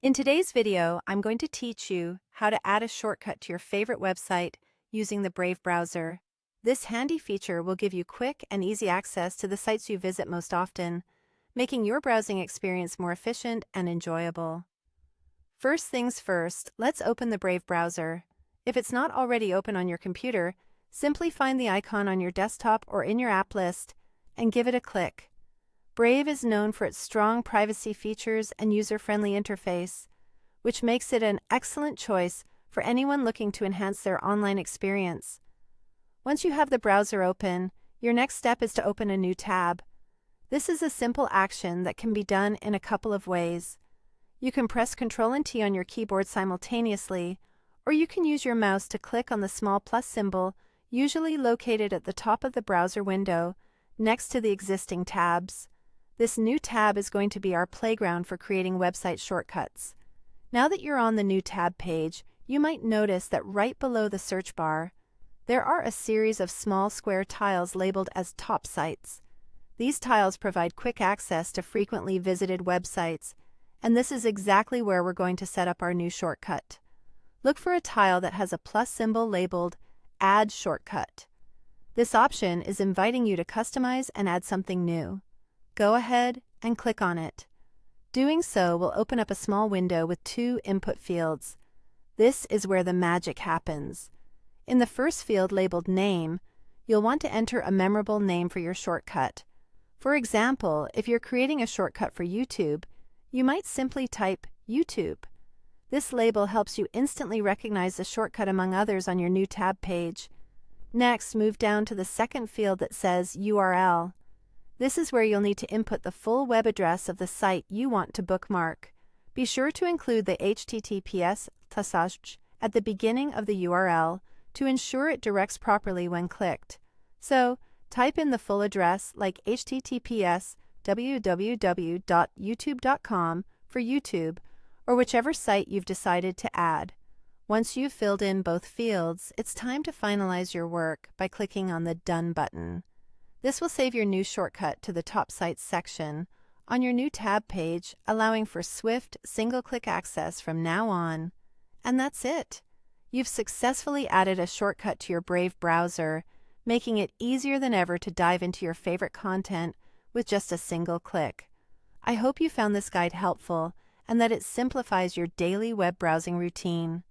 In today's video, I'm going to teach you how to add a shortcut to your favorite website using the Brave browser. This handy feature will give you quick and easy access to the sites you visit most often, making your browsing experience more efficient and enjoyable. First things first, let's open the Brave browser. If it's not already open on your computer, simply find the icon on your desktop or in your app list and give it a click. Brave is known for its strong privacy features and user-friendly interface, which makes it an excellent choice for anyone looking to enhance their online experience. Once you have the browser open, your next step is to open a new tab. This is a simple action that can be done in a couple of ways. You can press Ctrl and T on your keyboard simultaneously, or you can use your mouse to click on the small plus symbol, usually located at the top of the browser window, next to the existing tabs. This new tab is going to be our playground for creating website shortcuts. Now that you're on the new tab page, you might notice that right below the search bar, there are a series of small square tiles labeled as top sites. These tiles provide quick access to frequently visited websites, and this is exactly where we're going to set up our new shortcut. Look for a tile that has a plus symbol labeled Add Shortcut. This option is inviting you to customize and add something new. Go ahead and click on it. Doing so will open up a small window with two input fields. This is where the magic happens. In the first field labeled Name, you'll want to enter a memorable name for your shortcut. For example, if you're creating a shortcut for YouTube, you might simply type YouTube. This label helps you instantly recognize the shortcut among others on your new tab page. Next, move down to the second field that says URL. This is where you'll need to input the full web address of the site you want to bookmark. Be sure to include the HTTPS at the beginning of the URL to ensure it directs properly when clicked. So, type in the full address like https www.youtube.com for YouTube, or whichever site you've decided to add. Once you've filled in both fields, it's time to finalize your work by clicking on the Done button. This will save your new shortcut to the Top Sites section on your new tab page, allowing for swift, single-click access from now on. And that's it. You've successfully added a shortcut to your Brave browser, making it easier than ever to dive into your favorite content with just a single click. I hope you found this guide helpful and that it simplifies your daily web browsing routine.